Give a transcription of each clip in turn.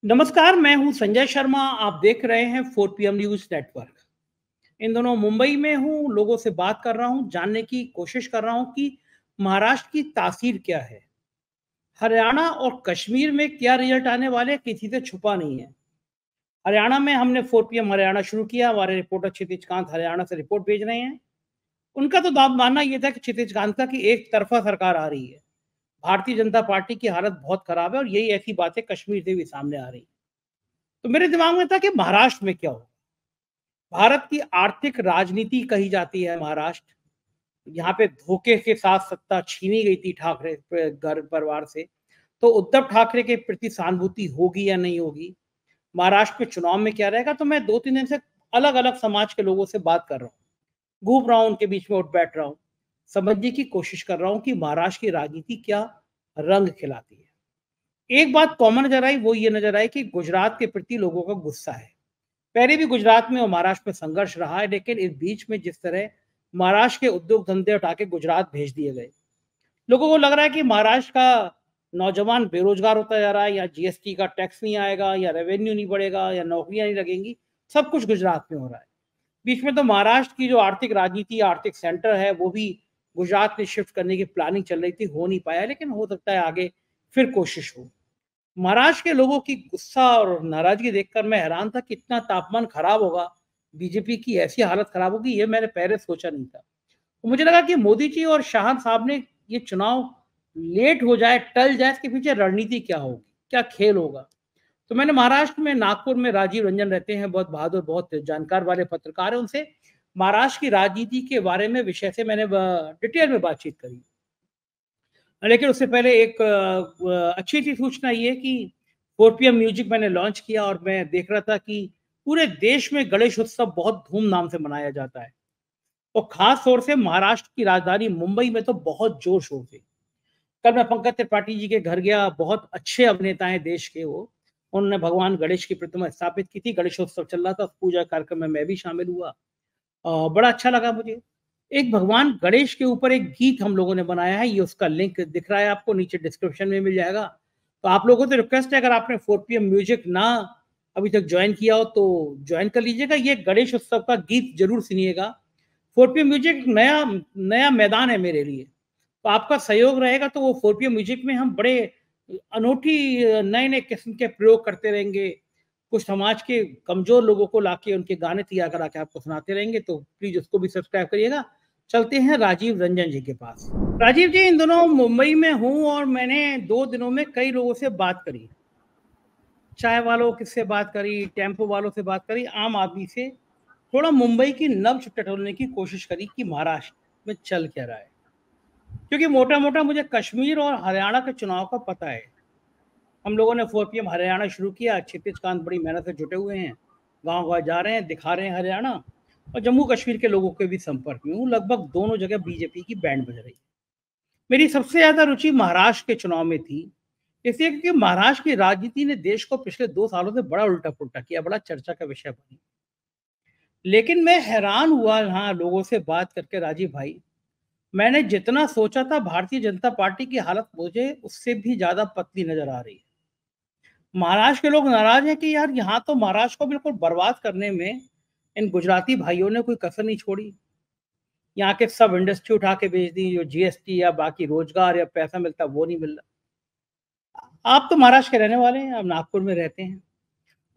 नमस्कार, मैं हूं संजय शर्मा। आप देख रहे हैं 4 PM न्यूज नेटवर्क। इन दोनों मुंबई में हूं, लोगों से बात कर रहा हूं, जानने की कोशिश कर रहा हूं कि महाराष्ट्र की तासीर क्या है, हरियाणा और कश्मीर में क्या रिजल्ट आने वाले हैं, किसी से छुपा नहीं है। हरियाणा में हमने 4 PM हरियाणा शुरू किया। हमारे रिपोर्टर क्षितिज कांत हरियाणा से रिपोर्ट भेज रहे हैं। उनका तो दावा मानना यह था कि क्षितिज कांत का कि एक तरफा सरकार आ रही है, भारतीय जनता पार्टी की हालत बहुत खराब है और यही ऐसी बातें कश्मीर से भी सामने आ रही है। तो मेरे दिमाग में था कि महाराष्ट्र में क्या हो। भारत की आर्थिक राजनीति कही जाती है महाराष्ट्र। यहाँ पे धोखे के साथ सत्ता छीनी गई थी ठाकरे घर परिवार से। तो उद्धव ठाकरे के प्रति सहानुभूति होगी या नहीं होगी, महाराष्ट्र के चुनाव में क्या रहेगा। तो मैं 2-3 दिन से अलग अलग समाज के लोगों से बात कर रहा हूँ, घूम रहा हूँ, उनके बीच में उठ बैठ रहा हूँ, समझने की कोशिश कर रहा हूँ कि महाराष्ट्र की राजनीति क्या रंग खिलाती है। एक बात कॉमन नजर आई, वो ये नजर आई कि गुजरात के प्रति लोगों का गुस्सा है। पहले भी गुजरात में और महाराष्ट्र में संघर्ष रहा है, लेकिन इस बीच में जिस तरह महाराष्ट्र के उद्योग धंधे उठा के गुजरात भेज दिए गए, लोगों को लग रहा है कि महाराष्ट्र का नौजवान बेरोजगार होता जा रहा है, या जीएसटी का टैक्स नहीं आएगा, या रेवेन्यू नहीं बढ़ेगा, या नौकरियां नहीं लगेंगी। सब कुछ गुजरात में हो रहा है। बीच में तो महाराष्ट्र की जो आर्थिक राजनीति, आर्थिक सेंटर है, वो भी गुजरात में शिफ्ट करने की प्लानिंग चल रही थी, हो नहीं पाया, लेकिन हो सकता है आगे फिर कोशिश हो। महाराष्ट्र के लोगों की गुस्सा और नाराजगी देखकर मैं हैरान था कि इतना तापमान खराब होगा, बीजेपी की ऐसी हालत खराब होगी, ये मैंने पहले सोचा नहीं था। तो मुझे लगा कि मोदी जी और शाह साहब ने ये चुनाव लेट हो जाए, टल जाए, इसके पीछे रणनीति क्या होगी, क्या खेल होगा। तो मैंने महाराष्ट्र में, नागपुर में राजीव रंजन रहते हैं, बहुत बहादुर, बहुत जानकार वाले पत्रकार है, उनसे महाराष्ट्र की राजनीति के बारे में विषय से मैंने डिटेल में बातचीत करी। लेकिन उससे पहले एक अच्छी सी सूचना ये कि 4 PM म्यूजिक मैंने लॉन्च किया और मैं देख रहा था कि पूरे देश में गणेश उत्सव बहुत धूमधाम से मनाया जाता है, और खास तौर से महाराष्ट्र की राजधानी मुंबई में तो बहुत जोर शोर से। कल मैं पंकज त्रिपाठी जी के घर गया, बहुत अच्छे अभिनेता हैं देश के वो। उन्होंने भगवान गणेश की प्रतिमा स्थापित की थी, गणेशोत्सव चल रहा था, उस पूजा कार्यक्रम में मैं भी शामिल हुआ। बड़ा अच्छा लगा मुझे। एक भगवान गणेश के ऊपर एक गीत हम लोगों ने बनाया है, ये उसका लिंक दिख रहा है आपको, नीचे डिस्क्रिप्शन में मिल जाएगा। तो आप लोगों से रिक्वेस्ट है, अगर आपने 4 PM म्यूजिक ना अभी तक ज्वाइन किया हो तो ज्वाइन कर लीजिएगा। ये गणेश उत्सव का गीत जरूर सुनिएगा। 4 PM म्यूजिक नया नया मैदान है मेरे लिए, तो आपका सहयोग रहेगा तो वो 4 PM म्यूजिक में हम बड़े अनोखी नए नए किस्म के प्रयोग करते रहेंगे। कुछ समाज के कमजोर लोगों को लाके उनके गाने तैयार करा के आपको सुनाते रहेंगे, तो प्लीज उसको भी सब्सक्राइब करिएगा। चलते हैं राजीव रंजन जी के पास। राजीव जी, इन दोनों मुंबई में हूँ और मैंने 2 दिनों में कई लोगों से बात करी। चाय वालों किससे बात करी, टेम्पो वालों से बात करी, आम आदमी से। थोड़ा मुंबई की नब्ज टटोलने की कोशिश करी कि महाराष्ट्र में चल क्या रहा है, क्योंकि मोटा मोटा मुझे कश्मीर और हरियाणा के चुनाव का पता है। हम लोगों ने 4 PM हरियाणा शुरू किया, क्षितिज कांत बड़ी मेहनत से जुटे हुए हैं, गांव गांव जा रहे हैं, दिखा रहे हैं हरियाणा। और जम्मू कश्मीर के लोगों के भी संपर्क में हूँ। लगभग दोनों जगह बीजेपी की बैंड बज रही है। मेरी सबसे ज्यादा रुचि महाराष्ट्र के चुनाव में थी, इसलिए क्योंकि महाराष्ट्र की राजनीति ने देश को पिछले 2 सालों से बड़ा उल्टा पुल्टा किया, बड़ा चर्चा का विषय बनी। लेकिन मैं हैरान हुआ यहाँ लोगों से बात करके, राजीव भाई, मैंने जितना सोचा था भारतीय जनता पार्टी की हालत मुझे उससे भी ज्यादा पतली नजर आ रही है। महाराष्ट्र के लोग नाराज हैं कि यार यहाँ तो महाराष्ट्र को बिल्कुल बर्बाद करने में इन गुजराती भाइयों ने कोई कसर नहीं छोड़ी। यहाँ के सब इंडस्ट्री उठा के बेच दी, जो जीएसटी या बाकी रोजगार या पैसा मिलता वो नहीं मिल रहा। आप तो महाराष्ट्र के रहने वाले हैं, आप नागपुर में रहते हैं,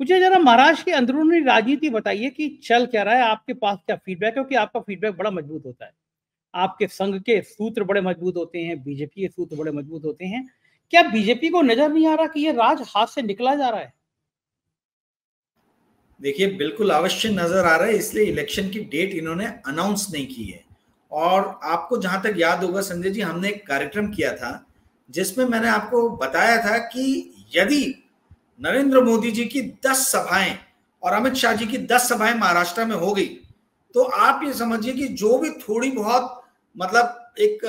मुझे जरा महाराष्ट्र की अंदरूनी राजनीति बताइए कि चल क्या रहा है, आपके पास क्या फीडबैक है, क्योंकि आपका फीडबैक बड़ा मजबूत होता है। आपके संघ के सूत्र बड़े मजबूत होते हैं, बीजेपी के सूत्र बड़े मजबूत होते हैं। क्या बीजेपी को नजर नहीं आ रहा कि ये राज हाथ से निकला जा रहा है? देखिए, बिल्कुल अवश्य नजर आ रहा है, इसलिए इलेक्शन की डेट इन्होंने अनाउंस नहीं की है। और आपको जहां तक याद होगा संजय जी, हमने एक कार्यक्रम किया था जिसमें मैंने आपको बताया था कि यदि नरेंद्र मोदी जी की 10 सभाएं और अमित शाह जी की 10 सभाएं महाराष्ट्र में हो गई, तो आप ये समझिए कि जो भी थोड़ी बहुत मतलब एक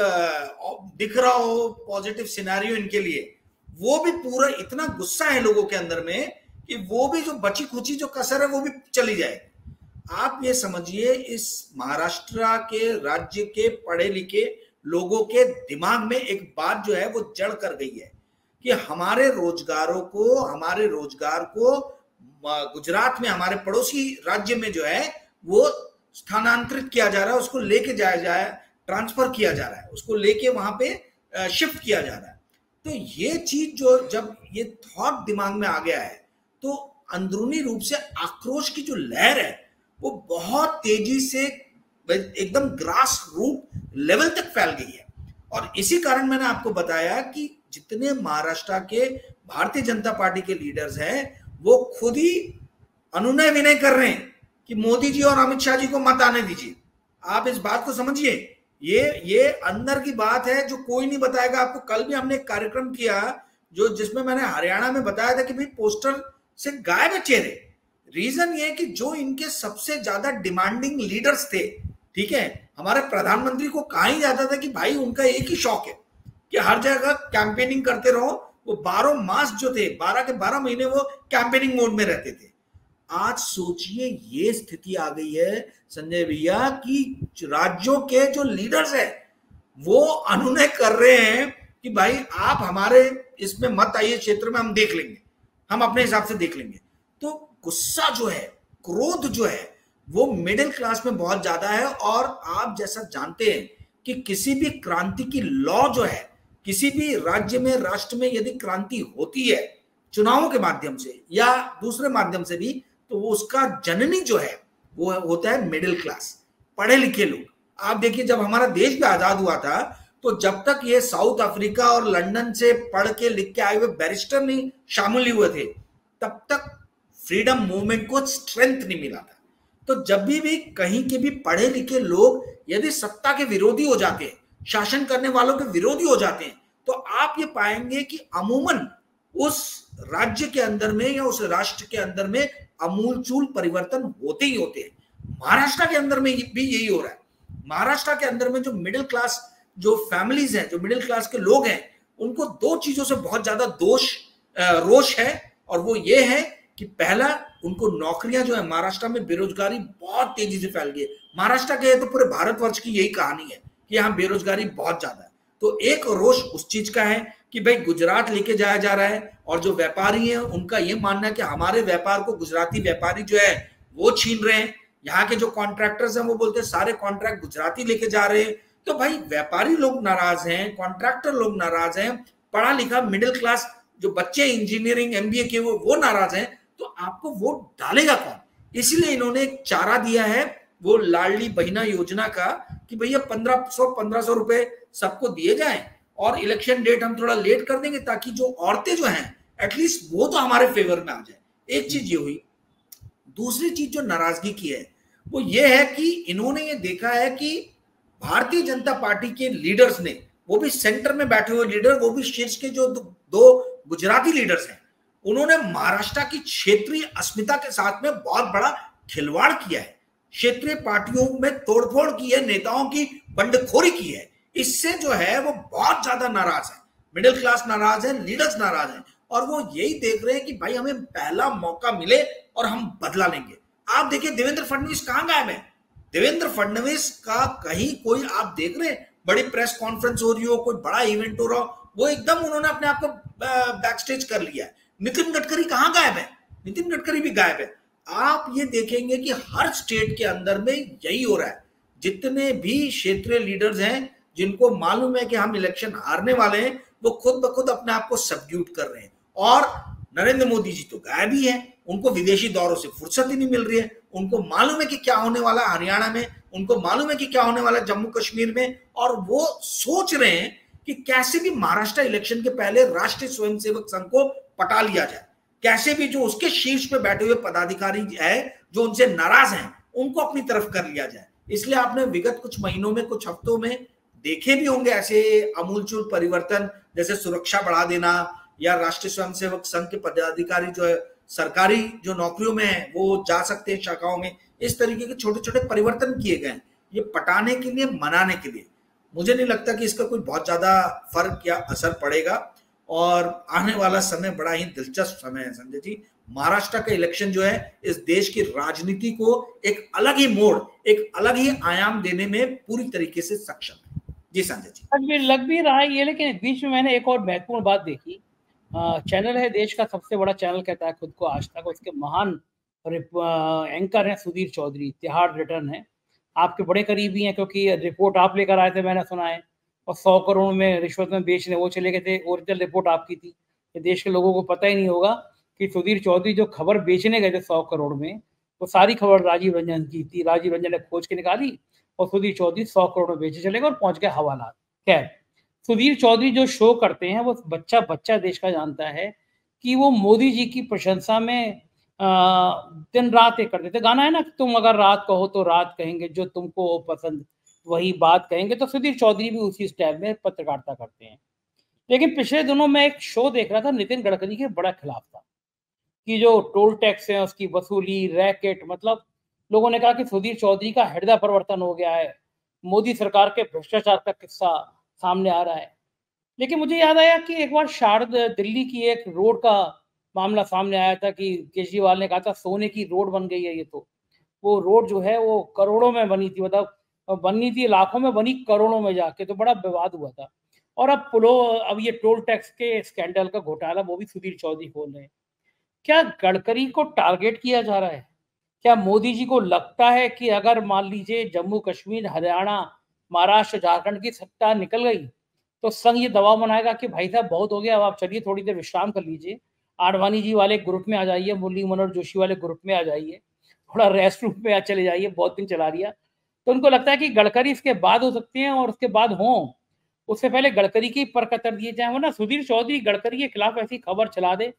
दिख रहा हो पॉजिटिव सिनेरियो इनके लिए, वो भी पूरा इतना गुस्सा है लोगों के अंदर में कि वो भी जो बची खुची जो कसर है वो भी चली जाए। आप ये समझिए, इस महाराष्ट्र के राज्य के पढ़े लिखे लोगों के दिमाग में एक बात जो है वो जड़ कर गई है कि हमारे रोजगार को गुजरात में, हमारे पड़ोसी राज्य में जो है वो स्थानांतरित किया जा रहा है, उसको लेके जाया जाए, ट्रांसफर किया जा रहा है, उसको लेके वहां पे शिफ्ट किया जा रहा है। तो ये चीज जो जब ये थॉट दिमाग में आ गया है तो अंदरूनी रूप से आक्रोश की जो लहर है वो बहुत तेजी से एकदम ग्रास रूट लेवल तक फैल गई है। और इसी कारण मैंने आपको बताया कि जितने महाराष्ट्र के भारतीय जनता पार्टी के लीडर्स हैं वो खुद ही अनुनय विनय कर रहे हैं कि मोदी जी और अमित शाह जी को मत आने दीजिए। आप इस बात को समझिए, ये अंदर की बात है जो कोई नहीं बताएगा आपको। कल भी हमने एक कार्यक्रम किया जिसमें मैंने हरियाणा में बताया था कि भाई पोस्टर से गायब है चेहरे। रीजन ये कि जो इनके सबसे ज्यादा डिमांडिंग लीडर्स थे, ठीक है, हमारे प्रधानमंत्री को कहा ही जाता था कि भाई उनका एक ही शौक है कि हर जगह कैंपेनिंग करते रहो। वो 12 मास जो थे, 12 के 12 महीने वो कैंपेनिंग मोड में रहते थे। आज सोचिए ये स्थिति आ गई है संजय भैया कि राज्यों के जो लीडर्स है वो अनुनय कर रहे हैं कि भाई आप हमारे इसमें मत आइए क्षेत्र में, हम देख लेंगे, हम अपने हिसाब से देख लेंगे। तो गुस्सा जो है, क्रोध जो है वो मिडिल क्लास में बहुत ज्यादा है। और आप जैसा जानते हैं कि किसी भी क्रांति की लॉ जो है, किसी भी राज्य में, राष्ट्र में यदि क्रांति होती है चुनावों के माध्यम से या दूसरे माध्यम से भी, तो वो उसका जननी जो है वो होता है मिडिल क्लास, पढ़े लिखे लोग। आप देखिए जब हमारा देश भी आजाद हुआ था तो जब तक ये साउथ अफ्रीका और लंदन से पढ़ के लिख के आए हुए बैरिस्टर नहीं शामिल हुए थे तब तक फ्रीडम मूवमेंट को स्ट्रेंथ नहीं मिला था। तो जब भी कहीं के भी पढ़े लिखे लोग यदि सत्ता के विरोधी हो जाते हैं, शासन करने वालों के विरोधी हो जाते हैं, तो आप ये पाएंगे कि अमूमन उस राज्य के अंदर में या उस राष्ट्र के अंदर में अमूलचूल परिवर्तन होते ही होते हैं। महाराष्ट्र के अंदर में भी यही हो रहा है। महाराष्ट्र के अंदर में जो मिडिल क्लास जो फैमिलीज हैं, जो मिडिल क्लास के लोग हैं, उनको दो चीजों से बहुत ज्यादा रोष है। और वो ये है कि पहला, उनको नौकरियां जो है, महाराष्ट्र में बेरोजगारी बहुत तेजी से फैल गई है। महाराष्ट्र के तो पूरे भारतवर्ष की यही कहानी है कि यहाँ बेरोजगारी बहुत ज्यादा है। तो एक रोष उस चीज का है कि भाई गुजरात लेके जाया जा रहा है और जो व्यापारी हैं उनका ये मानना है कि हमारे व्यापार को गुजराती व्यापारी जो है वो छीन रहे हैं। यहाँ के जो कॉन्ट्रैक्टर्स हैं वो बोलते हैं सारे कॉन्ट्रैक्ट गुजराती लेके जा रहे हैं। तो भाई व्यापारी लोग नाराज हैं, कॉन्ट्रैक्टर लोग नाराज हैं, पढ़ा लिखा मिडिल क्लास जो बच्चे इंजीनियरिंग MBA के वो नाराज हैं। तो आपको वोट डालेगा कौन? इसलिए इन्होंने एक चारा दिया है वो लाडली बहिना योजना का कि भैया 1500 रुपए सबको दिए जाएं और इलेक्शन डेट हम थोड़ा लेट कर देंगे ताकि जो औरतें जो हैं एटलीस्ट वो तो हमारे फेवर में आ जाए। एक चीज ये हुई। दूसरी चीज जो नाराजगी की है वो ये है कि इन्होंने ये देखा है कि भारतीय जनता पार्टी के लीडर्स ने, वो भी सेंटर में बैठे हुए लीडर, वो भी शीर्ष के जो दो गुजराती लीडर्स हैं, उन्होंने महाराष्ट्र की क्षेत्रीय अस्मिता के साथ में बहुत बड़ा खिलवाड़ किया है। क्षेत्रीय पार्टियों में तोड़फोड़ की है, नेताओं की बंडखोरी की है। इससे जो है वो बहुत ज्यादा नाराज है, मिडिल क्लास नाराज है, लीडर्स नाराज हैं। और वो यही देख रहे हैं कि भाई हमें पहला मौका मिले और हम बदला लेंगे। आप देखिए देवेंद्र फडणवीस कहां गायब है? देवेंद्र फडणवीस का कहीं कोई आप देख रहे हैं बड़ी प्रेस कॉन्फ्रेंस हो रही हो, कोई बड़ा इवेंट हो रहा हो, वो एकदम उन्होंने अपने आप को बैक स्टेज कर लिया है। नितिन गडकरी कहां गायब है? नितिन गडकरी भी गायब है। आप ये देखेंगे कि हर स्टेट के अंदर में यही हो रहा है। जितने भी क्षेत्रीय लीडर्स हैं जिनको मालूम है कि हम इलेक्शन हारने वाले हैं, वो खुद ब खुद अपने आप को सबड्यूट कर रहे हैं। और नरेंद्र मोदी जी तो गायब ही हैं, उनको विदेशी दौरों से फुर्सत ही नहीं मिल रही है। उनको मालूम है कि क्या होने वाला हरियाणा में, उनको मालूम है कि क्या होने वाला जम्मू कश्मीर में, और वो सोच रहे हैं कि कैसे भी महाराष्ट्र इलेक्शन के पहले राष्ट्रीय स्वयंसेवक संघ को पटा लिया जाए, कैसे भी जो उसके शीर्ष पे बैठे हुए पदाधिकारी है जो उनसे नाराज हैं उनको अपनी तरफ कर लिया जाए। इसलिए आपने विगत कुछ महीनों में, कुछ हफ्तों में देखे भी होंगे ऐसे अमूलचूल परिवर्तन, जैसे सुरक्षा बढ़ा देना या राष्ट्रीय स्वयंसेवक संघ के पदाधिकारी जो है सरकारी जो नौकरियों में है वो जा सकते हैं शाखाओं में। इस तरीके के छोटे छोटे परिवर्तन किए गए हैं ये पटाने के लिए, मनाने के लिए। मुझे नहीं लगता कि इसका कोई बहुत ज्यादा फर्क या असर पड़ेगा। और आने वाला समय बड़ा ही दिलचस्प समय है संजय जी। महाराष्ट्र का इलेक्शन जो है इस देश की राजनीति को एक अलग ही मोड़, एक अलग ही आयाम देने में पूरी तरीके से सक्षम है। जी संजय जी। लग भी रहा है ये, लेकिन बीच में मैंने एक और महत्वपूर्ण बात देखी चैनल है, देश का सबसे बड़ा चैनल कहता है खुद को आज तक। उसके महान एंकर हैं सुधीर चौधरी, तिहाड़ रिटर्न है, आपके बड़े करीबी हैं, क्योंकि रिपोर्ट आप लेकर आए थे, मैंने सुना है, और 100 करोड़ में रिश्वत में बेचने वो चले गए थे, ओरिजिनल रिपोर्ट आपकी थी। ये देश के लोगों को पता ही नहीं होगा कि सुधीर चौधरी जो खबर बेचने गए थे 100 करोड़ में, वो सारी खबर राजीव रंजन की थी। राजीव रंजन ने खोज के निकाली और सुधीर चौधरी 100 करोड़ में बेचे चले गए और पहुंच गए हवालात। खैर, सुधीर चौधरी जो शो करते हैं वो बच्चा बच्चा देश का जानता है कि वो मोदी जी की प्रशंसा में दिन रात ये करते थे। गाना है ना, तुम अगर रात कहो तो रात कहेंगे, जो तुमको हो पसंद वही बात कहेंगे। तो सुधीर चौधरी भी उसी स्टाइल में पत्रकारिता करते हैं। लेकिन पिछले दिनों मैं एक शो देख रहा था, नितिन गडकरी के बड़ा खिलाफ था कि जो टोल टैक्स है उसकी वसूली, रैकेट, मतलब लोगों ने कहा कि सुधीर चौधरी का हृदय परिवर्तन हो गया है, मोदी सरकार के भ्रष्टाचार का किस्सा सामने आ रहा है। लेकिन मुझे याद आया कि एक बार शारदा दिल्ली की एक रोड का मामला सामने आया था कि केजरीवाल ने कहा था सोने की रोड बन गई है ये। तो वो रोड जो है वो करोड़ों में बनी थी, मतलब बननी थी लाखों में, बनी करोड़ों में जाके, तो बड़ा विवाद हुआ था। और अब ये टोल टैक्स के स्कैंडल का घोटाला वो भी सुधीर चौधरी खोल रहे हैं। क्या गडकरी को टारगेट किया जा रहा है? क्या मोदी जी को लगता है कि अगर मान लीजिए जम्मू कश्मीर, हरियाणा, महाराष्ट्र, झारखंड की सत्ता निकल गई तो संघ ये दबाव बनाएगा कि भाई साहब बहुत हो गया, अब आप चलिए थोड़ी देर विश्राम कर लीजिए, आडवाणी जी वाले ग्रुप में आ जाइए, मुरली मनोहर जोशी वाले ग्रुप में आ जाइए, थोड़ा रेस्ट रूम में चले जाइए, बहुत दिन चला लिया। तो उनको लगता है कि गडकरी इसके बाद हो सकते हैं, और उसके बाद हों उससे पहले गडकरी की पर कतर दिए जाए, वरना सुधीर चौधरी गडकरी के खिलाफ ऐसी खबर चला दे,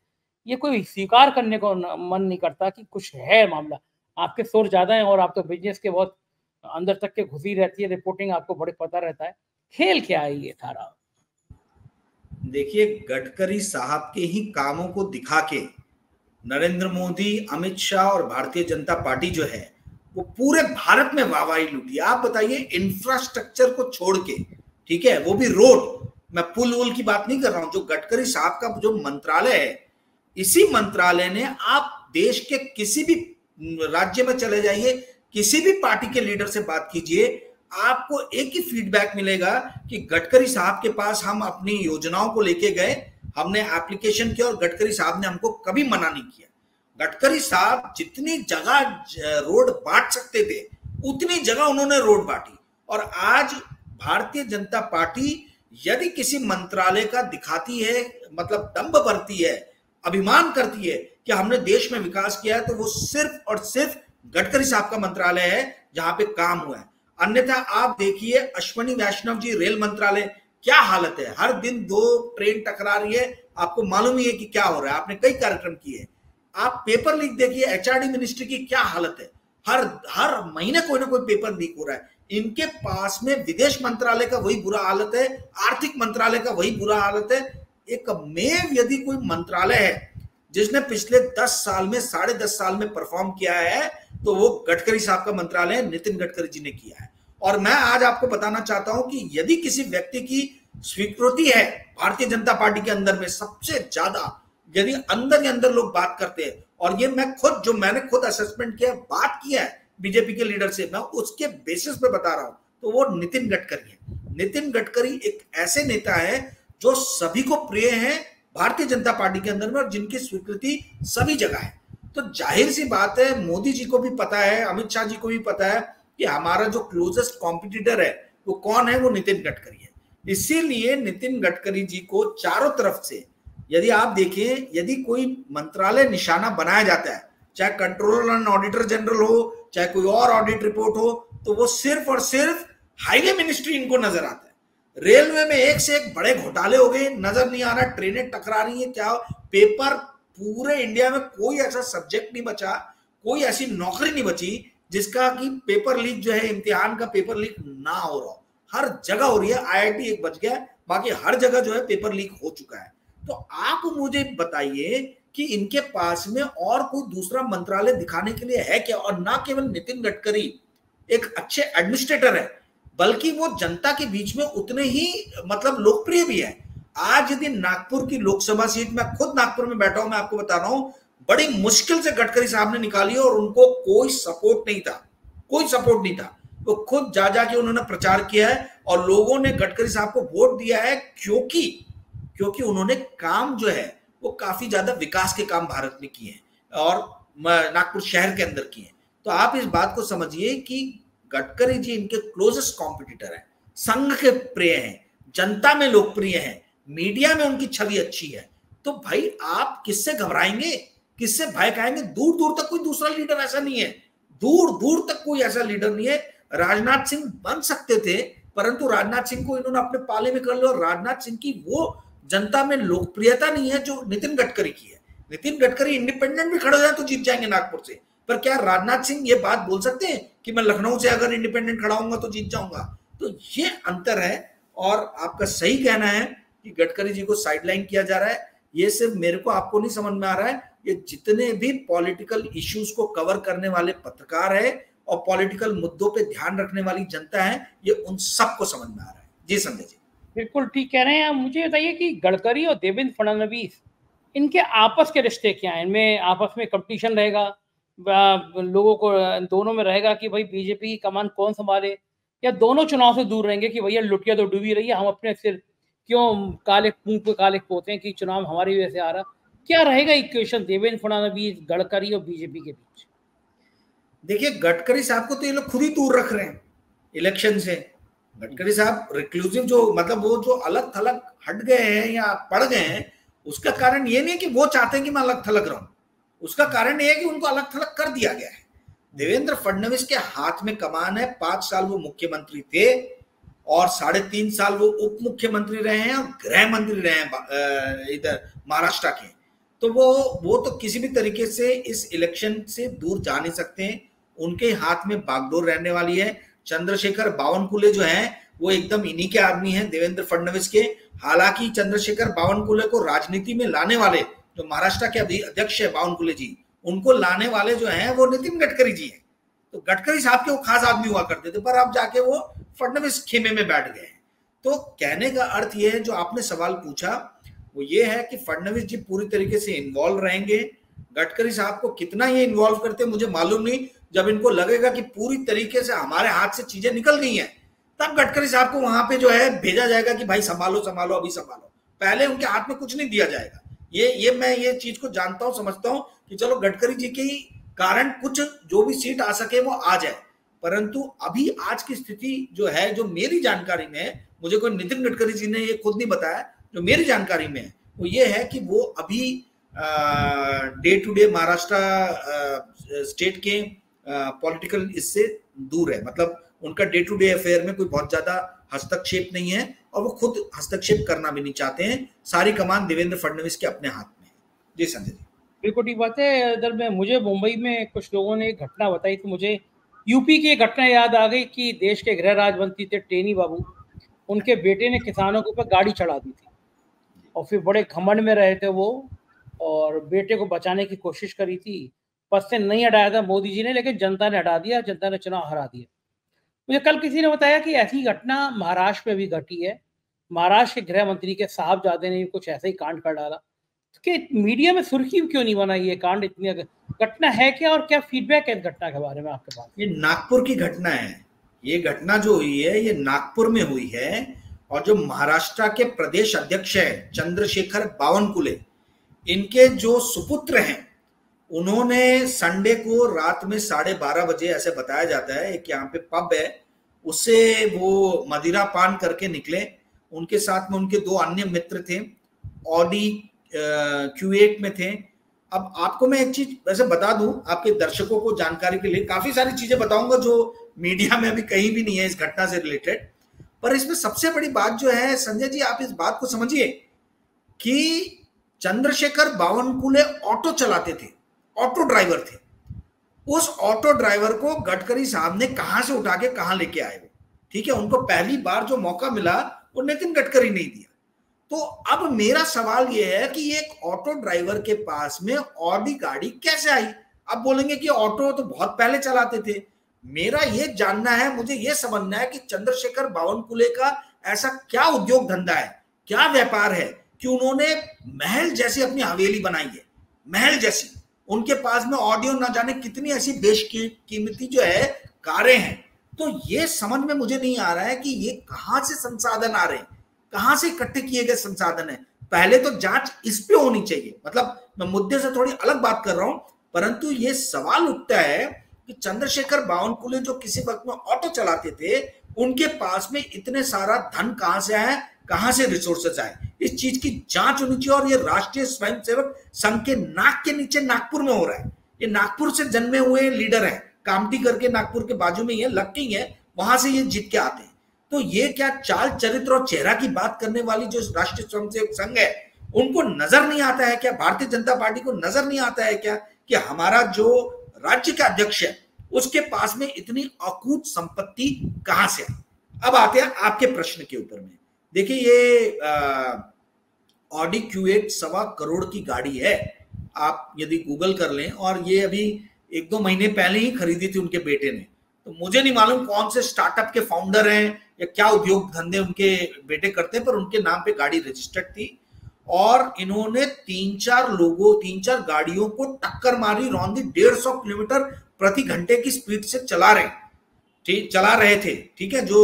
ये कोई स्वीकार करने को मन नहीं करता कि कुछ है मामला। आपके सोर्स ज्यादा है और आप तो बिजनेस के बहुत अंदर तक के घुसी रहती है, रिपोर्टिंग आपको बड़े पता रहता है। खेल क्या है ये सारा? देखिए, गडकरी साहब के ही कामों को दिखा के नरेंद्र मोदी, अमित शाह और भारतीय जनता पार्टी जो है वो पूरे भारत में वाहवाही लूटी। आप बताइए, इंफ्रास्ट्रक्चर को छोड़ के, ठीक है, वो भी रोड, मैं पुल वुल की बात नहीं कर रहा हूं, जो गडकरी साहब का जो मंत्रालय है, इसी मंत्रालय ने, आप देश के किसी भी राज्य में चले जाइए, किसी भी पार्टी के लीडर से बात कीजिए, आपको एक ही फीडबैक मिलेगा कि गडकरी साहब के पास हम अपनी योजनाओं को लेके गए, हमने एप्लीकेशन किया और गडकरी साहब ने हमको कभी मना नहीं किया। गडकरी साहब जितनी जगह रोड बांट सकते थे उतनी जगह उन्होंने रोड बांटी। और आज भारतीय जनता पार्टी यदि किसी मंत्रालय का दिखाती है, मतलब दम्भ भरती है, अभिमान करती है कि हमने देश में विकास किया है, तो वो सिर्फ और सिर्फ गडकरी साहब का मंत्रालय है जहां पे काम हुआ है। अन्यथा आप देखिए, अश्विनी वैष्णव जी रेल मंत्रालय, क्या हालत है, हर दिन 2 ट्रेन टकरा रही है, आपको मालूम ही है कि क्या हो रहा है, आपने कई कार्यक्रम किए। आप पेपर लीक देखिए, एचआरडी मिनिस्ट्री की क्या हालत है, हर महीने कोई ना कोई पेपर लीक हो रहा है। इनके पास में विदेश मंत्रालय का वही बुरा हालत है, आर्थिक मंत्रालय का वही बुरा हालत है। एक मेव यदि कोई मंत्रालय है जिसने पिछले 10 साल में, 10.5 साल में परफॉर्म किया है, तो वो गडकरी साहब का मंत्रालय नितिन गडकरी जी ने किया है। और मैं आज आपको बताना चाहता हूं कि यदि किसी व्यक्ति की स्वीकृति है भारतीय जनता पार्टी के अंदर में सबसे ज्यादा, यदि अंदर ही अंदर लोग बात करते हैं, और ये मैंने खुद असेसमेंट किया, बात किया है बीजेपी के लीडर से, मैं उसके बेसिस पे बता रहा हूं, तो वो नितिन गडकरी है। नितिन गडकरी एक ऐसे नेता है जो सभी को प्रिय है भारतीय जनता पार्टी के अंदर में, और जिनकी स्वीकृति सभी जगह है। तो जाहिर सी बात है, मोदी जी को भी पता है, अमित शाह जी को भी पता है कि हमारा जो क्लोजेस्ट कॉम्पिटिटर है वो कौन है, वो नितिन गडकरी है। इसीलिए नितिन गडकरी जी को चारों तरफ से, यदि आप देखें, यदि कोई मंत्रालय निशाना बनाया जाता है, चाहे कंट्रोलर एंड ऑडिटर जनरल हो, चाहे कोई और ऑडिट रिपोर्ट हो, तो वो सिर्फ और सिर्फ हाईवे मिनिस्ट्री इनको नजर आता है। रेलवे में एक से एक बड़े घोटाले हो गए, नजर नहीं आ रहा, ट्रेनें टकरा रही है, क्या पेपर, पूरे इंडिया में कोई ऐसा सब्जेक्ट नहीं बचा, कोई ऐसी नौकरी नहीं बची जिसका कि पेपर लीक जो है, इम्तिहान का पेपर लीक ना हो रहा हो। हर जगह हो रही है, आईआईटी एक बच गया, बाकी हर जगह जो है पेपर लीक हो चुका है। तो आप मुझे बताइए कि इनके पास में और कोई दूसरा मंत्रालय दिखाने के लिए है क्या? और ना केवल नितिन गडकरी एक अच्छे एडमिनिस्ट्रेटर है, बल्कि वो जनता के बीच में उतने ही मतलब लोकप्रिय भी है। आज यदि नागपुर की लोकसभा सीट, मैं खुद नागपुर में बैठा हूं, मैं आपको बता रहा हूं, बड़ी मुश्किल से गडकरी साहब ने निकाली और उनको कोई सपोर्ट नहीं था, कोई सपोर्ट नहीं था। तो खुद जा जाके उन्होंने प्रचार किया है और लोगों ने गडकरी साहब को वोट दिया है, क्योंकि उन्होंने काम जो है वो काफी ज्यादा विकास के काम भारत में किए हैं और नागपुर शहर के अंदर किए हैं। तो आप इस बात को समझिए कि गडकरी जी इनके क्लोजेस्ट कॉम्पिटिटर हैं, संघ के प्रिय हैं, जनता में लोकप्रिय हैं, मीडिया में उनकी छवि अच्छी है। तो भाई आप किससे घबराएंगे, किससे भय खाएंगे? दूर दूर तक कोई दूसरा लीडर ऐसा नहीं है, दूर दूर तक कोई ऐसा लीडर नहीं है। राजनाथ सिंह बन सकते थे, परंतु राजनाथ सिंह को इन्होंने अपने पाले में कर लिया। और राजनाथ सिंह की वो जनता में लोकप्रियता नहीं है जो नितिन गडकरी की है। नितिन गडकरी इंडिपेंडेंट भी खड़े हो जाए तो जीत जाएंगे नागपुर से, पर क्या राजनाथ सिंह ये बात बोल सकते हैं कि मैं लखनऊ से अगर इंडिपेंडेंट खड़ा होऊंगा तो जीत जाऊंगा? तो ये अंतर है। और आपका सही कहना है कि गडकरी जी को साइडलाइन किया जा रहा है। ये सिर्फ मेरे को आपको नहीं समझ में आ रहा है, ये जितने भी पॉलिटिकल इश्यूज को कवर करने वाले पत्रकार है और पॉलिटिकल मुद्दों पे ध्यान रखने वाली जनता है, ये उन सबको समझ में आ रहा है। जी संजय जी, बिल्कुल ठीक कह रहे हैं। मुझे बताइए कि गडकरी और देवेंद्र फडणवीस, इनके आपस के रिश्ते क्या हैं? इनमें आपस में कंपटीशन रहेगा, लोगों को दोनों में रहेगा कि भाई बीजेपी की कमान कौन संभाले, या दोनों चुनाव से दूर रहेंगे कि भैया लुटिया तो डूबी रही है, हम अपने सिर क्यों काले मुंह पे काले पोते हैं कि चुनाव हमारी वजह से आ रहा? क्या रहेगा इक्वेशन देवेंद्र फडणवीस, गडकरी और बीजेपी के बीच? देखिए गडकरी साहब को तो ये लोग खुद ही दूर रख रहे हैं इलेक्शन से। गडकरी साहब रिक्लूसिव, जो मतलब वो जो अलग थलग हट गए हैं या पड़ गए हैं, उसका कारण ये नहीं कि वो चाहते हैं कि मैं अलग थलग रहूं, उसका कारण ये है कि उनको अलग थलग कर दिया गया है। देवेंद्र फडणवीस के हाथ में कमान है। 5 साल वो मुख्यमंत्री थे और 3.5 साल वो उप मुख्यमंत्री रहे हैं और गृह मंत्री रहे हैं इधर महाराष्ट्र के। तो वो तो किसी भी तरीके से इस इलेक्शन से दूर जा नहीं सकते हैं। उनके हाथ में बागडोर रहने वाली है। चंद्रशेखर बावनकुले जो हैं वो एकदम इन्हीं के आदमी हैं, देवेंद्र फडणवीस के। हालांकि चंद्रशेखर बावनकुले को राजनीति में लाने वाले जो महाराष्ट्र के अध्यक्ष है बावनकुले जी, उनको लाने वाले जो हैं वो नितिन गडकरी जी हैं। तो गडकरी साहब के वो खास आदमी हुआ करते थे, पर अब जाके वो फडणवीस खेमे में बैठ गए हैं। तो कहने का अर्थ ये है, जो आपने सवाल पूछा वो ये है कि फडणवीस जी पूरी तरीके से इन्वॉल्व रहेंगे। गडकरी साहब को कितना ये इन्वॉल्व करते हैं मुझे मालूम नहीं। जब इनको लगेगा कि पूरी तरीके से हमारे हाथ से चीजें निकल गई हैं, तब गडकरी साहब को वहां पे जो है भेजा जाएगा कि भाई संभालो संभालो अभी संभालो। पहले उनके हाथ में कुछ नहीं दिया जाएगा। मैं ये चीज को जानता हूं, समझता हूं कि चलो गडकरी जी के कारण कुछ जो भी सीट आ सके वो आ जाए, परंतु अभी आज की स्थिति जो है, जो मेरी जानकारी में है, मुझे कोई नितिन गडकरी जी ने ये खुद नहीं बताया, जो मेरी जानकारी में है वो ये है कि वो अभी day to day Maharashtra state के पॉलिटिकल इससे दूर है। मतलब उनका डे टू डे अफेयर में कोई बहुत ज्यादा हस्तक्षेप नहीं है और वो खुद हस्तक्षेप करना भी नहीं चाहते हैं। सारी कमान देवेंद्र फडणवीस के अपने हाथ में है। जी संजय जी, बिल्कुल ठीक बात है। इधर में मुझे मुंबई में कुछ लोगों ने एक घटना बताई तो मुझे यूपी की एक घटना याद आ गई कि देश के गृह राज्य मंत्री थे टेनी बाबू, उनके बेटे ने किसानों के ऊपर गाड़ी चढ़ा दी थी और फिर बड़े घमंड में रहे थे वो, और बेटे को बचाने की कोशिश करी थी। पद से नहीं हटाया था मोदी जी ने, लेकिन जनता ने हटा दिया, जनता ने चुनाव हरा दिया। मुझे कल किसी ने बताया कि ऐसी घटना महाराष्ट्र में भी घटी है। महाराष्ट्र के गृह मंत्री के साहबजादे ने भी कुछ ऐसा ही कांड कर डाला कि मीडिया में सुर्खी क्यों नहीं बना? ये कांड इतनी घटना है क्या, और क्या फीडबैक है इस घटना के बारे में आपके पास? ये नागपुर की घटना है। ये घटना जो हुई है ये नागपुर में हुई है और जो महाराष्ट्र के प्रदेश अध्यक्ष है चंद्रशेखर बावनकुले, इनके जो सुपुत्र हैं, उन्होंने संडे को रात में 12:30 बजे, ऐसे बताया जाता है, एक यहाँ पे पब है, उससे वो मदिरा पान करके निकले। उनके साथ में उनके 2 अन्य मित्र थे, ऑडी Q8 में थे। अब आपको मैं एक चीज वैसे बता दूं आपके दर्शकों को जानकारी के लिए, काफी सारी चीजें बताऊंगा जो मीडिया में अभी कहीं भी नहीं है इस घटना से रिलेटेड, पर इसमें सबसे बड़ी बात जो है संजय जी, आप इस बात को समझिए कि चंद्रशेखर बावनकुले ऑटो चलाते थे, ऑटो ड्राइवर थे। उस ऑटो ड्राइवर को गडकरी साहब ने कहां से उठा के कहां लेके आए वो, ठीक है, उनको पहली बार जो मौका मिला वो नितिन गडकरी नहीं दिया। तो अब मेरा सवाल यह है कि एक ऑटो ड्राइवर के पास में ऑडी गाड़ी कैसे आई? अब बोलेंगे कि ऑटो तो बहुत पहले चलाते थे। मेरा ये जानना है, मुझे ये समझना है कि चंद्रशेखर बावनकुले का ऐसा क्या उद्योग धंधा है, क्या व्यापार है कि उन्होंने महल जैसी अपनी हवेली बनाई है, महल जैसी। उनके पास में ऑडियो ना जाने कितनी ऐसी बेशकीमती जो है कारें हैं। तो ये समझ में मुझे नहीं आ रहा है कि ये कहां से संसाधन आ रहे हैं, कहां से इकट्ठे किए गए संसाधन है। पहले तो जांच इस पे होनी चाहिए। मतलब मैं मुद्दे से थोड़ी अलग बात कर रहा हूं, परंतु ये सवाल उठता है कि चंद्रशेखर बावनकुले जो किसी वक्त में ऑटो चलाते थे, उनके पास में इतने सारा धन कहां से आया, कहां से रिसोर्सेज आए, इस चीज की जांच होनी चाहिए। और ये राष्ट्रीय स्वयंसेवक संघ के नाक के नीचे नागपुर में हो रहा है। ये नागपुर से जन्मे हुए लीडर हैं, कामठी करके नागपुर के बाजू में ही है, लक्की है, वहां से ये जीत के आते हैं। तो ये क्या चाल चरित्र और चेहरा की बात करने वाली जो राष्ट्रीय स्वयंसेवक संघ है, उनको नजर नहीं आता है क्या, भारतीय जनता पार्टी को नजर नहीं आता है क्या कि हमारा जो राज्य का अध्यक्ष है उसके पास में इतनी अकूत संपत्ति कहां से है। अब आते हैं आपके प्रश्न के ऊपर में। देखिए ये ऑडी Q8 सवा करोड़ की गाड़ी है, आप यदि गूगल कर लें, और ये अभी 1-2 महीने पहले ही खरीदी थी उनके बेटे ने। तो मुझे नहीं मालूम कौन से स्टार्टअप के फाउंडर हैं या क्या उद्योग धंधे उनके बेटे करते हैं, पर उनके नाम पे गाड़ी रजिस्टर्ड थी। और इन्होंने 3-4 गाड़ियों को टक्कर मारी, रौंदी, 150 किलोमीटर प्रति घंटे की स्पीड से चला रहे थे। ठीक है, जो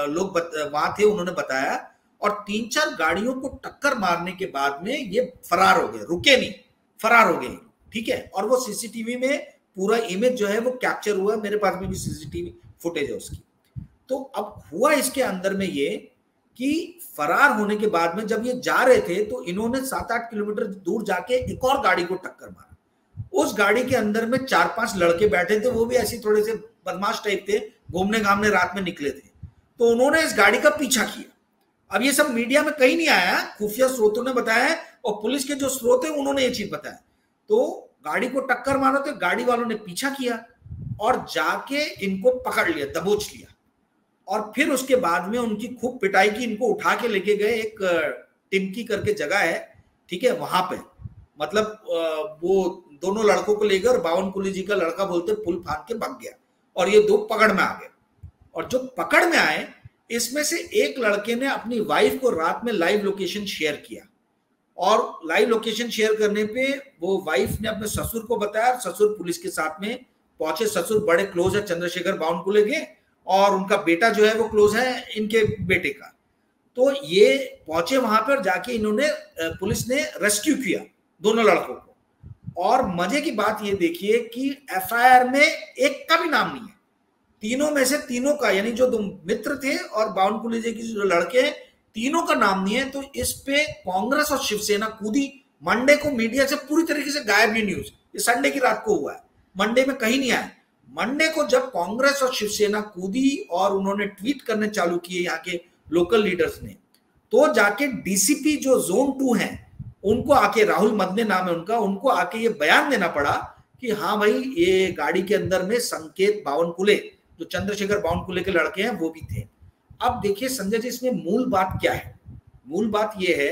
लोग वहां थे उन्होंने बताया। और 3-4 गाड़ियों को टक्कर मारने के बाद में ये फरार हो गए, रुके नहीं, फरार हो गए। ठीक है, और वो सीसीटीवी में पूरा इमेज जो है वो कैप्चर हुआ, मेरे पास में भी सीसीटीवी फुटेज है उसकी। तो अब हुआ इसके अंदर में ये कि फरार होने के बाद में जब ये जा रहे थे तो इन्होंने 7-8 किलोमीटर दूर जाके एक और गाड़ी को टक्कर मारा। उस गाड़ी के अंदर में 4-5 लड़के बैठे थे, वो भी ऐसे थोड़े से बदमाश टाइप थे, घूमने घामने रात में निकले थे। तो उन्होंने इस गाड़ी का पीछा किया। अब ये सब मीडिया में कहीं नहीं आया, खुफिया स्रोतों ने बताया और पुलिस के जो स्रोत है उन्होंने ये चीज बताया। तो गाड़ी को टक्कर मारा तो गाड़ी वालों ने पीछा किया और जाके इनको पकड़ लिया, दबोच लिया। और फिर उसके बाद में उनकी खूब पिटाई की, इनको उठा के लेके गए, एक टिमकी करके जगह है, ठीक है, वहां पे। मतलब वो दोनों लड़कों को लेकर, बावनकुले जी का लड़का बोलते पुल फाड़ के भाग गया और ये दो पकड़ में आ गए। और जो पकड़ में आए, इसमें से एक लड़के ने अपनी वाइफ को रात में लाइव लोकेशन शेयर किया, और लाइव लोकेशन शेयर करने पे वो वाइफ ने अपने ससुर को बताया। ससुर पुलिस के साथ में पहुंचे। ससुर बड़े क्लोज है चंद्रशेखर बावनकुले के, और उनका बेटा जो है वो क्लोज है इनके बेटे का। तो ये पहुंचे वहां पर, जाके इन्होंने, पुलिस ने रेस्क्यू किया दोनों लड़कों को। और मजे की बात ये देखिए कि एफआईआर में एक का भी नाम नहीं है। तीनों में से तीनों का, यानी जो दो मित्र थे और बावनकुले जी के जो लड़के, तीनों का नाम नहीं है। तो इस पे कांग्रेस और शिवसेना कूदी। मंडे को मीडिया से पूरी तरीके से गायब ये न्यूज। ये संडे की रात को हुआ है, मंडे में कहीं नहीं आया। मंडे को जब कांग्रेस और शिवसेना कूदी और उन्होंने ट्वीट करने चालू किए यहाँ के लोकल लीडर्स ने, तो जाके डीसीपी जो जोन 2 है उनको आके, राहुल मदने नाम है उनका, उनको आके ये बयान देना पड़ा कि हाँ भाई, ये गाड़ी के अंदर में संकेत बावनकुले, जो चंद्रशेखर बावनकुले के लड़के हैं, वो भी थे। अब देखिए संजय जी, इसमें मूल बात क्या है? मूल बात ये है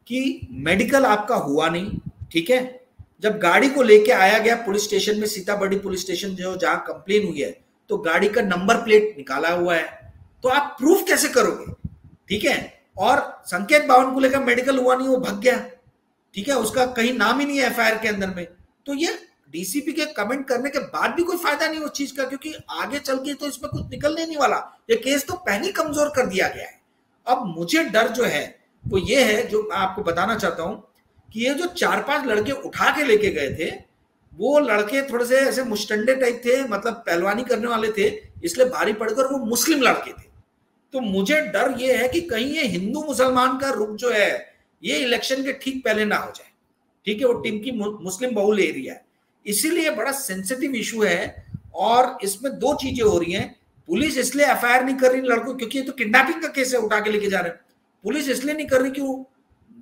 कि मेडिकल आपका हुआ नहीं, ठीक है। जब गाड़ी को लेके आया गया पुलिस स्टेशन में, सीताबड़ी पुलिस स्टेशन जो जहां कंप्लेन हुई है, तो गाड़ी का नंबर प्लेट निकाला हुआ है, तो आप प्रूफ कैसे करोगे? ठीक है। और संकेत बावनकुले का मेडिकल हुआ नहीं, वो भाग गया, ठीक है, उसका कहीं नाम ही नहीं है एफआईआर के अंदर में। तो ये डीसीपी के कमेंट करने के बाद भी कोई फायदा नहीं उस चीज का, क्योंकि आगे चल के तो इसमें कुछ निकलने नहीं वाला। ये केस तो पहले ही कमजोर कर दिया गया है। अब मुझे डर जो है वो ये है, जो मैं आपको बताना चाहता हूं, कि ये जो 4-5 लड़के उठा के लेके गए थे, वो लड़के थोड़े से ऐसे मुस्टंडे टाइप थे, मतलब पहलवानी करने वाले थे, इसलिए भारी पड़कर वो मुस्लिम लड़के थे। तो मुझे डर ये है कि कहीं ये हिंदू मुसलमान का रुख जो है ये इलेक्शन के ठीक पहले ना हो जाए, ठीक है। वो टीम की मुस्लिम बहुल एरिया है, इसीलिए बड़ा सेंसिटिव इशू है। और इसमें 2 चीजें हो रही हैं। पुलिस इसलिए एफआईआर नहीं कर रही लड़कों, क्योंकि ये तो किडनैपिंग का केस है, उठा के लेके जा रहे हैं। पुलिस इसलिए नहीं कर रही कि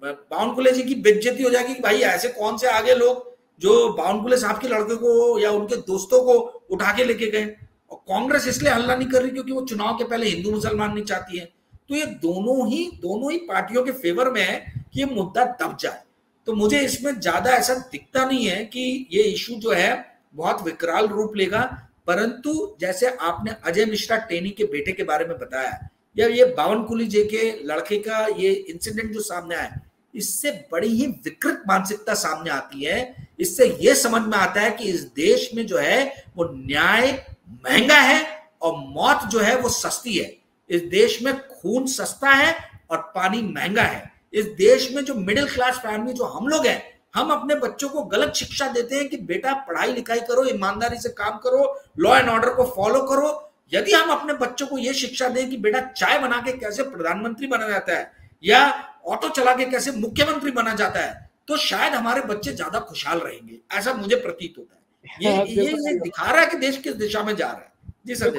बावनकुले जी की बेइज्जती हो जाएगी कि भाई ऐसे कौन से आगे लोग जो बावनकुले साहब के लड़के को या उनके दोस्तों को उठा के लेके गए। और कांग्रेस इसलिए हल्ला नहीं कर रही क्योंकि वो चुनाव के पहले हिंदू मुसलमान नहीं चाहती है। तो ये दोनों ही पार्टियों के फेवर में है कि ये मुद्दा दब जाए। तो मुझे इसमें ज्यादा ऐसा दिखता नहीं है कि ये इशू जो है बहुत विकराल रूप लेगा। परंतु जैसे आपने अजय मिश्रा टेनी के बेटे के बारे में बताया, या ये बावनकुले जी के लड़के का ये इंसिडेंट जो सामने आया, इससे बड़ी ही विकृत मानसिकता सामने आती है। इससे यह समझ में आता है कि इस देश में जो है वो न्याय महंगा है और मौत जो है वो सस्ती है। इस देश में खून सस्ता है और पानी महंगा है। इस देश में जो मिडिल क्लास फैमिली जो हम लोग हैं, हम अपने बच्चों को गलत शिक्षा देते हैं कि बेटा पढ़ाई लिखाई करो, ईमानदारी से काम करो, लॉ एंड ऑर्डर को फॉलो करो। यदि हम अपने बच्चों को यह शिक्षा दें कि बेटा चाय बना के कैसे प्रधानमंत्री बना जाता है या ऑटो चला के कैसे मुख्यमंत्री बना जाता है, तो शायद हमारे बच्चे ज्यादा खुशहाल रहेंगे, ऐसा मुझे प्रतीत होता है। ये दिखा रहा है कि देश किस दिशा में जा रहा है। जी सर,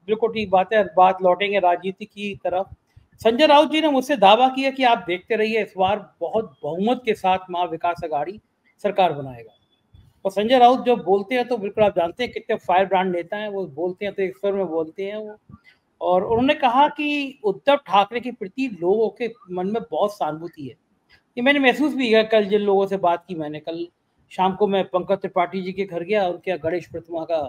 बिल्कुल ठीक बात है। बात लौटेंगे राजनीति की तरफ। संजय राउत जी ने मुझसे दावा किया कि आप देखते रहिए, इस बार बहुत बहुमत के साथ महाविकास अघाड़ी सरकार बनाएगा। और संजय राउत जो बोलते हैं तो बिल्कुल आप जानते हैं कितने फायर ब्रांड नेता हैं, वो बोलते हैं तो एक स्वर में बोलते हैं वो। और उन्होंने कहा कि उद्धव ठाकरे के प्रति लोगों के मन में बहुत सहानुभूति है। ये मैंने महसूस भी किया। कल जिन लोगों से बात की मैंने, कल शाम को मैं पंकज त्रिपाठी जी के घर गया, उनके गणेश प्रतिमा का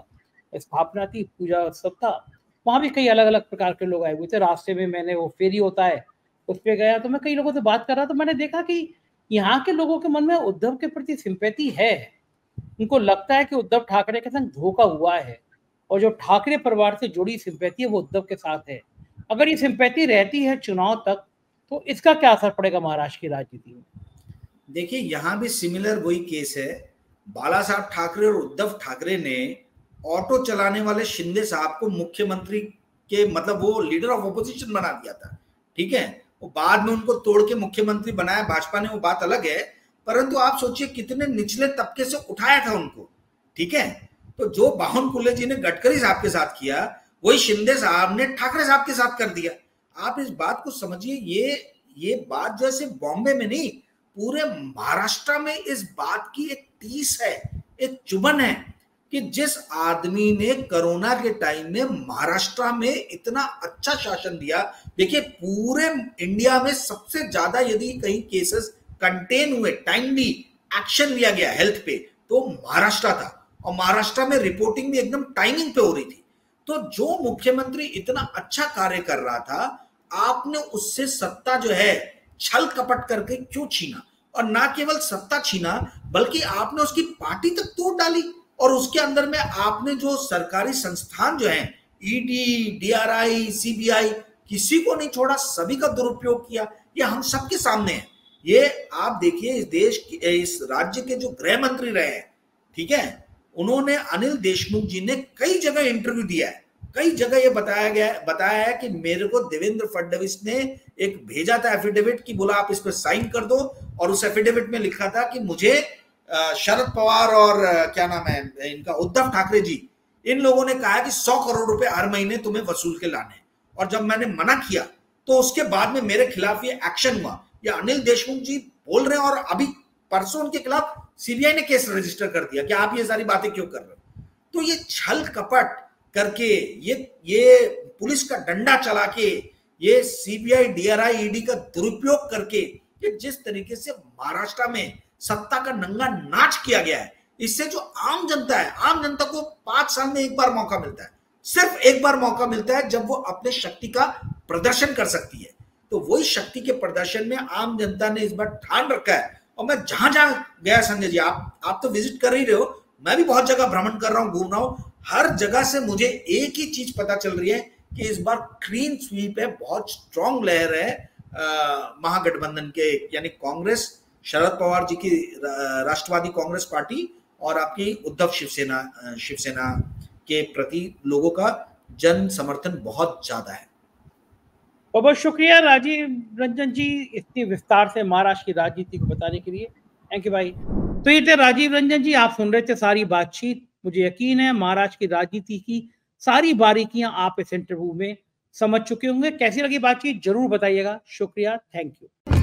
स्थापना थी, पूजा उत्सव था, वहाँ भी कई अलग अलग प्रकार के लोग आए हुए थे। रास्ते में मैंने वो फेरी होता है उस पर गया, तो मैं कई लोगों से बात कर रहा, तो मैंने देखा कि यहाँ के लोगों के मन में उद्धव के प्रति सिंपैथी है। उनको लगता है कि उद्धव ठाकरे के संग धोखा हुआ है, और जो ठाकरे परिवार से जुड़ी सिंपैथी है वो उद्धव के साथ है। अगर ये सिंपैथी रहती है चुनाव तक, तो इसका क्या असर पड़ेगा महाराष्ट्र की राजनीति में? देखिए, यहाँ भी सिमिलर वही केस है। बाला साहब ठाकरे और उद्धव ठाकरे ने ऑटो चलाने वाले शिंदे साहब को मुख्यमंत्री के मतलब वो लीडर ऑफ ऑपोजिशन बना दिया था, ठीक है। वो बाद में उनको तोड़ के मुख्यमंत्री बनाया भाजपा ने, वो बात अलग है। परंतु आप सोचिए कितने निचले तबके से उठाया था उनको, ठीक है। तो जो बावनकुळे जी ने गडकरी साहब के साथ किया, वही शिंदे साहब ने ठाकरे साहब के साथ कर दिया। आप इस बात को समझिए, ये बात जैसे बॉम्बे में नहीं, पूरे महाराष्ट्र में इस बात की एक टीस है, एक चुभन है कि जिस आदमी ने कोरोना के टाइम में महाराष्ट्र में इतना अच्छा शासन दिया। देखिए, पूरे इंडिया में सबसे ज्यादा यदि कहीं केसेस कंटेन हुए, टाइमली एक्शन लिया गया हेल्थ पे, तो महाराष्ट्र था। और महाराष्ट्र में रिपोर्टिंग भी एकदम टाइमिंग पे हो रही थी। तो जो मुख्यमंत्री इतना अच्छा कार्य कर रहा था, आपने उससे सत्ता जो है छल कपट करके क्यों छीना? और ना केवल सत्ता छीना, बल्कि आपने उसकी पार्टी तक तोड़ डाली। और उसके अंदर में आपने जो सरकारी संस्थान जो हैं, ईडी, डीआरआई, सीबीआई, किसी को नहीं छोड़ा, सभी का दुरुपयोग किया। ये हम सबके सामने है। ये आप देखिए, इस देश इस राज्य के जो गृह मंत्री रहे हैं, ठीक है, उन्होंने अनिल देशमुख जी ने कई जगह इंटरव्यू दिया है, कई जगह ये बताया है कि मेरे को देवेंद्र फडणवीस ने एक भेजा था एफिडेविट की, बोला आप इस पर साइन कर दो। और उस एफिडेविट में लिखा था कि मुझे शरद पवार और क्या नाम है इनका, उद्धव ठाकरे जी, इन लोगों ने कहा कि 100 करोड़ रुपए हर महीने तुम्हें वसूल के लाने। और जब मैंने मना किया तो उसके बाद में मेरे खिलाफ ये एक्शन हुआ। ये अनिल देशमुख जी बोल रहे हैं, और अभी परसों उनके खिलाफ सीबीआई ने केस रजिस्टर कर दिया कि आप ये सारी बातें क्यों कर रहे हो। तो ये छल कपट करके, ये पुलिस का डंडा चला के, ये सीबीआई, डीआरआई, ईडी का दुरुपयोग करके, ये जिस तरीके से महाराष्ट्र में सत्ता का नंगा नाच किया गया है, इससे जो आम जनता है, आम जनता को 5 साल में एक बार मौका मिलता है, सिर्फ एक बार मौका मिलता है जब वो अपने शक्ति का प्रदर्शन कर सकती है। तो वही शक्ति के प्रदर्शन में आम जनता ने इस बार ठान रखा है। और मैं जहां जहां गया, संजय जी, आप तो विजिट कर ही रहे हो, मैं भी बहुत जगह भ्रमण कर रहा हूं, घूम रहा हूं, हर जगह से मुझे एक ही चीज पता चल रही है कि इस बार क्लीन स्वीप है, बहुत स्ट्रांग लहर है महागठबंधन के, यानी कांग्रेस, शरद पवार जी की राष्ट्रवादी कांग्रेस पार्टी और आपकी उद्धव शिवसेना के प्रति लोगों का जन समर्थन बहुत ज्यादा है। बहुत शुक्रिया राजीव रंजन जी, इतनी विस्तार से महाराष्ट्र की राजनीति को बताने के लिए। थैंक यू भाई। तो ये थे राजीव रंजन जी, आप सुन रहे थे सारी बातचीत। मुझे यकीन है महाराष्ट्र की राजनीति की सारी बारीकियां आप इस इंटरव्यू में समझ चुके होंगे। कैसी लगी बातचीत जरूर बताइएगा। शुक्रिया, थैंक यू।